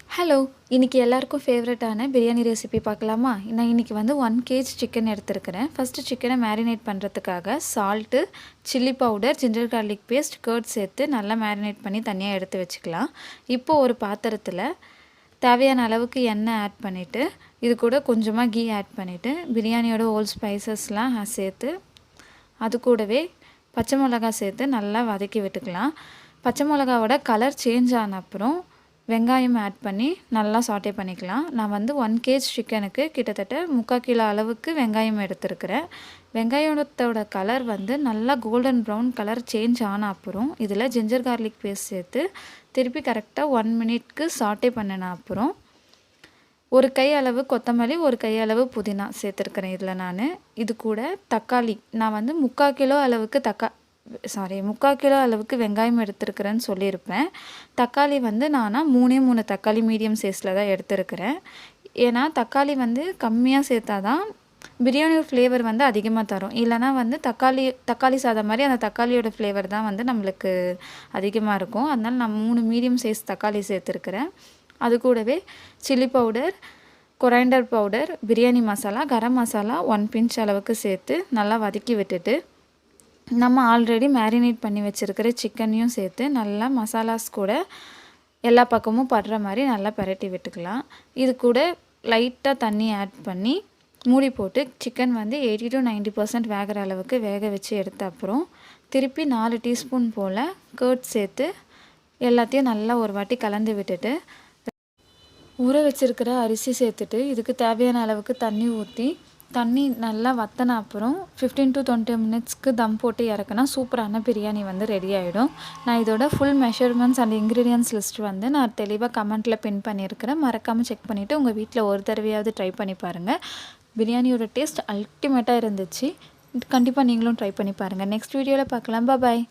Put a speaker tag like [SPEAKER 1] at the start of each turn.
[SPEAKER 1] Hello! இன்னைக்கு எல்லாருக்கும் ஃபேவரட்டான பிரியாணி ரெசிபி பார்க்கலாமா? நான் இன்னைக்கு வந்து 1 கேஜ் சிக்கன் எடுத்துருக்கிறேன். ஃபஸ்ட்டு சிக்கனை மேரினேட் பண்ணுறதுக்காக salt, chilli powder, ginger garlic paste, curd சேர்த்து நல்லா மேரினேட் பண்ணி தனியாக எடுத்து வச்சுக்கலாம். இப்போது ஒரு பாத்திரத்தில் தேவையான அளவுக்கு எண்ணெய் ஆட் பண்ணிவிட்டு, இது கூட கொஞ்சமாக கீ ஆட் பண்ணிவிட்டு, பிரியாணியோட ஹோல் ஸ்பைசஸ்லாம் சேர்த்து, அது கூடவே பச்சை மிளகா சேர்த்து நல்லா வதக்கி விட்டுக்கலாம். பச்சை மிளகாவோட கலர் சேஞ்ச் ஆன அப்புறம் வெங்காயம் ஆட் பண்ணி நல்லா சாட்டே பண்ணிக்கலாம். நான் வந்து 1 கேஜ் சிக்கனுக்கு கிட்டத்தட்ட 3/4 கிலோ அளவுக்கு வெங்காயம் எடுத்துருக்கிறேன். வெங்காயத்தோட கலர் வந்து நல்லா கோல்டன் ப்ரௌன் கலர் சேஞ்ச் ஆன அப்புறம் இதில் ஜிஞ்சர் கார்லிக் பேஸ்ட் சேர்த்து திருப்பி கரெக்டாக 1 மினிட்க்கு சாட்டே பண்ணின அப்புறம் ஒரு கை அளவு கொத்தமல்லி, ஒரு கை அளவு புதினா சேர்த்துருக்கிறேன் இதில் நான். இது கூட தக்காளி நான் வந்து 3/4 கிலோ அளவுக்கு 3/4 கிலோ அளவுக்கு வெங்காயம் எடுத்துருக்கிறேன்னு சொல்லியிருப்பேன். தக்காளி வந்து நானாக 3 தக்காளி மீடியம் சைஸில் தான் எடுத்துருக்கிறேன். ஏன்னா தக்காளி வந்து கம்மியாக சேர்த்தா தான் பிரியாணியோட ஃப்ளேவர் வந்து அதிகமாக தரும். இல்லைனா வந்து தக்காளி சாதம் மாதிரி அந்த தக்காளியோட ஃப்ளேவர் தான் வந்து நம்மளுக்கு அதிகமாக இருக்கும். அதனால் நான் 3 மீடியம் சைஸ் தக்காளி சேர்த்துருக்கிறேன். அது கூடவே chilli powder, coriander powder, biryani masala, garam masala 1 pinch அளவுக்கு சேர்த்து நல்லா வதக்கி விட்டுட்டு, நம்ம ஆல்ரெடி மேரினேட் பண்ணி வச்சுருக்கிற சிக்கனையும் சேர்த்து நல்லா மசாலாஸ் கூட எல்லா பக்கமும் படுற மாதிரி நல்லா பரட்டி விட்டுக்கலாம். இது கூட லைட்டாக தண்ணி ஆட் பண்ணி மூடி போட்டு சிக்கன் வந்து 80 to 90% வேகிற அளவுக்கு வேக வச்சு எடுத்த அப்புறம் திருப்பி 4 டீஸ்பூன் போல் கர்ட் சேர்த்து எல்லாத்தையும் நல்லா ஒரு வாட்டி கலந்து விட்டுட்டு ஊற வச்சுருக்கிற அரிசி சேர்த்துட்டு இதுக்கு தேவையான அளவுக்கு தண்ணி ஊற்றி தண்ணி நல்லா வற்றின அப்புறம் 15 to 20 மினிட்ஸ்க்கு தம் போட்டு இறக்குனா சூப்பரான பிரியாணி வந்து ரெடி ஆகிடும். நான் இதோட full measurements and ingredients list வந்து நான் தெளிவாக கமெண்ட்டில் பின் பண்ணியிருக்கிறேன். மறக்காமல் செக் பண்ணிவிட்டு உங்கள் வீட்டில் ஒரு தடவையாவது ட்ரை பண்ணி பாருங்கள். பிரியாணியோட டேஸ்ட் அல்டிமேட்டாக இருந்துச்சு. கண்டிப்பாக நீங்களும் ட்ரை பண்ணி பாருங்கள். நெக்ஸ்ட் வீடியோவில் பார்க்கலாம். பாய்.